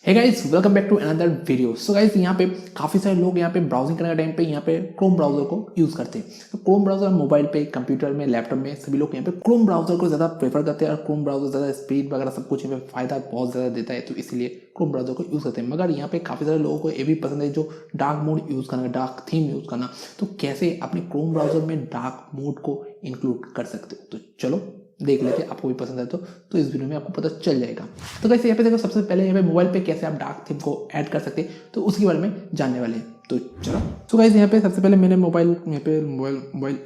Hey guys welcome back to another video. So guys यहाँ पे काफ़ी सारे लोग यहाँ पे ब्राउजिंग करने के टाइम पे यहाँ पे क्रोम ब्राउजर को यूज़ करते हैं। तो क्रोम ब्राउजर मोबाइल पे, कंप्यूटर में, लैपटॉप में सभी लोग यहाँ पे क्रोम ब्राउजर को ज़्यादा प्रेफर करते हैं और क्रोम ब्राउजर ज़्यादा स्पीड वगैरह सब कुछ यहाँ पे फ़ायदा बहुत ज़्यादा देता है, तो इसलिए क्रोम ब्राउजर को यूज़ करते हैं। मगर यहाँ पे काफ़ी सारे लोगों को ये भी पसंद है जो डार्क मोड यूज़ करना, डार्क थीम यूज़ करना। तो कैसे अपने क्रोम ब्राउजर में डार्क मोड को इंक्लूड कर सकते हो, तो चलो देख लेते हैं। आपको भी पसंद है तो इस वीडियो में आपको पता चल जाएगा। तो कैसे यहाँ पे देखो, सबसे पहले यहाँ पे मोबाइल पे कैसे आप डार्क थीम को ऐड कर सकते हैं, तो उसके बारे में जानने वाले हैं। तो चलो, तो गाइस यहाँ पे सबसे पहले मैंने मोबाइल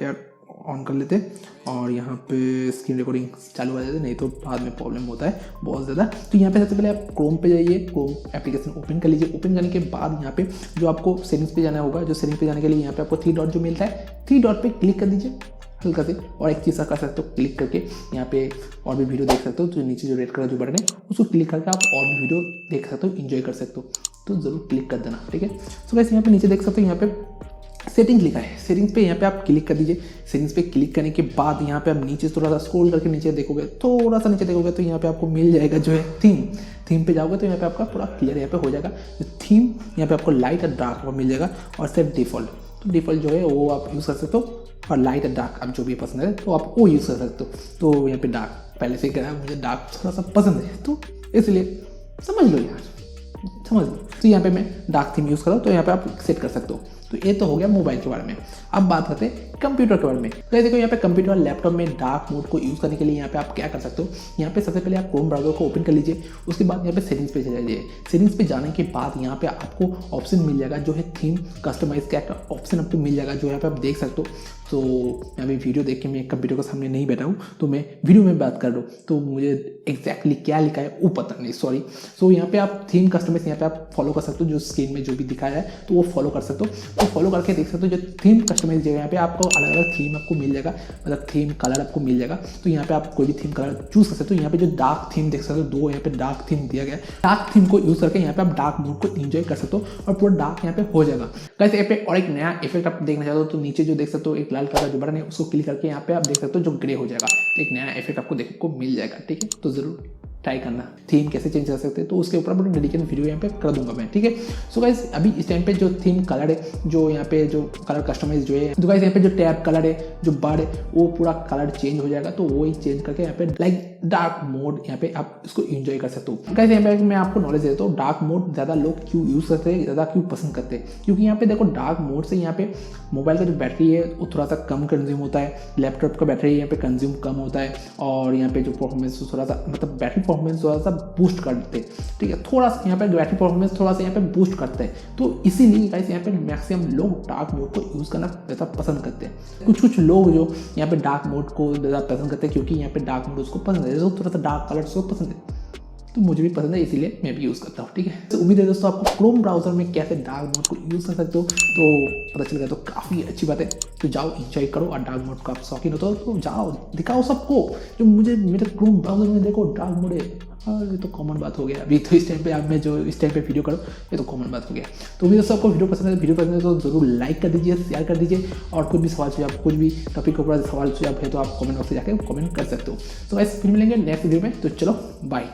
ऐप ऑन कर लेते और यहाँ पे स्क्रीन रिकॉर्डिंग चालू कर देते, नहीं तो बाद में प्रॉब्लम होता है बहुत ज़्यादा। तो यहाँ पे सबसे पहले आप क्रोम पे जाइए, क्रोम एप्लीकेशन ओपन कर लीजिए। ओपन करने के बाद यहाँ पे जो आपको सेटिंग्स पे जाना होगा, जो सेटिंग्स पे जाने के लिए यहाँ पे आपको 3 डॉट जो मिलता है, 3 डॉट पे क्लिक कर दीजिए हल्का से। और एक चीज़ कर सकते हो, क्लिक करके यहाँ पे और भी वीडियो देख सकते हो। तो नीचे जो रेड कलर जो बटन है उसको क्लिक करके आप और भी वीडियो देख सकते हो, एंजॉय कर सकते हो। तो ज़रूर क्लिक कर देना, ठीक है। सो गाइस यहाँ पे नीचे देख सकते हो, यहाँ पे सेटिंग्स लिखा है। सेटिंग्स पे यहाँ पे आप क्लिक कर दीजिए। सेटिंग्स पे क्लिक करने के बाद यहाँ पे आप नीचे थोड़ा सा स्क्रॉल करके नीचे देखोगे, थोड़ा सा नीचे देखोगे तो यहाँ पे आपको मिल जाएगा जो है थीम पे जाओगे तो यहाँ पे आपका पूरा क्लियर यहाँ पे हो जाएगा। जो थीम यहाँ पे आपको लाइट और डार्क में मिल जाएगा और सेट डिफ़ॉल्ट। तो डिफ़ॉल्ट जो है वो आप यूज़ कर सकते हो और लाइट और डार्क आप जो भी पसंद है तो आप वो यूज़ कर सकते हो। तो यहाँ पे डार्क पहले से ही कहा, मुझे डार्क थोड़ा सा पसंद है तो इसलिए समझ लो यार, समझ लो। तो यहाँ पे मैं डार्क थीम यूज़ करो तो यहाँ पे आप सेट कर सकते हो। तो ये तो हो गया मोबाइल के बारे में। अब बात करते हैं कंप्यूटर के बारे में। तो देखो यहाँ पे कंप्यूटर और लैपटॉप में डार्क मोड को यूज़ करने के लिए यहाँ पे आप क्या कर सकते हो, यहाँ पे सबसे पहले आप क्रोम ब्राउजर को ओपन कर लीजिए। उसके बाद यहाँ पे सेटिंग्स पे चले जाइए। सेटिंग्स पे जाने के बाद यहाँ पे आपको ऑप्शन मिल जाएगा जो है थीम कस्टमाइज का ऑप्शन आपको मिल जाएगा, जो यहाँ पे आप देख सकते हो। तो यहाँ पे वीडियो देख के मैं कंप्यूटर के सामने नहीं बैठा हूँ, तो मैं वीडियो में बात कर रहा हूँ, तो मुझे एग्जैक्टली क्या लिखा है वो पता नहीं, सॉरी। सो यहाँ पे आप थीम कस्टमाइज यहाँ पे आप फॉलो कर सकते हो, जो स्क्रीन में जो भी दिखाया है तो वो फॉलो कर सकते हो। तो फॉलो करके देख सकते हो जो थीम कस्टमाइज जगह यहाँ पे आपको अलग अलग थीम आपको मिल जाएगा, मतलब थीम कलर आपको मिल जाएगा। तो यहाँ पे आप कोई भी थीम कलर चूज कर सकते हो। यहाँ पे जो डार्क थीम देख सकते हो, 2 यहाँ पे डार्क थीम दिया गया है। डार्क थीम को यूज करके यहाँ पे आप डार्क मोड को एंजॉय कर सकते हो और पूरा डार्क यहाँ पे हो जाएगा। गाइस यहाँ पे और एक नया इफेक्ट आप देखना चाहते हो तो नीचे जो देख सकते हो एक लाल कलर का जो बटन है उसको क्लिक करके यहाँ पे आप देख सकते हो जो ग्रे हो जाएगा। तो एक नया इफेक्ट आपको देखने को मिल जाएगा, ठीक है। तो जरूर ट्राई करना थीम कैसे चेंज कर सकते हैं, तो उसके ऊपर मैं डेडिकेटेड वीडियो यहाँ पे कर दूंगा मैं, ठीक है। सो गाइस अभी इस टाइम पे जो थीम कलर है, जो यहाँ पे जो कलर कस्टमाइज जो है, तो गाइस यहाँ पे जो टैब कलर है, जो बार है, वो पूरा कलर चेंज हो जाएगा। तो वो ही चेंज करके यहाँ पे लाइक डार्क मोड यहाँ पे आप इसको एंजॉय कर सकते हो। गाइस यहाँ पे मैं आपको नॉलेज देता हूँ, डार्क मोड ज़्यादा लोग क्यों यूज़ करते हैं, ज़्यादा क्यों पसंद करते हैं, क्योंकि यहाँ पे देखो डार्क मोड से यहाँ पे मोबाइल का जो बैटरी है वो थोड़ा सा कम कंज्यूम होता है, लैपटॉप का बैटरी यहाँ पे कंज्यूम कम होता है और यहाँ पे जो परफॉर्मेंस थोड़ा सा, मतलब बैटरी परफॉर्मेंस थोड़ा सा बूस्ट करते हैं, ठीक है। थोड़ा सा यहाँ पे बैटरी परफॉर्मेंस थोड़ा सा यहाँ पे बूस्ट करते हैं। तो इसीलिए गाइस यहाँ पे मैक्सिमम लोग डार्क मोड को यूज़ करना ज़्यादा पसंद करते हैं। कुछ लोग जो यहाँ पे डार्क मोड को ज़्यादा पसंद करते हैं क्योंकि यहाँ पे डार्क मोड उसको पसंद है, थोड़ा सा डार्क कलर उसको पसंद है, तो मुझे भी पसंद है, इसीलिए मैं भी यूज़ करता हूँ, ठीक है। तो उम्मीद है दोस्तों आपको क्रोम ब्राउजर में कैसे डार्क मोड को यूज़ कर सकते हो तो पता चल गया, तो काफ़ी अच्छी बात है। तो जाओ एंजॉय करो और डार्क मोड का आप शौकीन हो तो जाओ दिखाओ सबको, जो मुझे मेरे क्रोम ब्राउजर में देखो डार्क मोड है। और ये तो कॉमन बात हो गया अभी, तो इस टाइम पे आप मैं जो इस टाइम पे वीडियो करो ये तो कॉमन बात हो गया। तो उम्मीद है सबको वीडियो पसंद है तो जरूर लाइक कर दीजिए, शेयर कर दीजिए और कुछ भी सवाल सुझाव, कुछ भी टॉपिक के ऊपर सवाल सुझाव है तो आप कमेंट बॉक्स में जाकर कमेंट कर सकते हो। तो ऐसे फिर मिलेंगे नेक्स्ट वीडियो में, तो चलो बाय।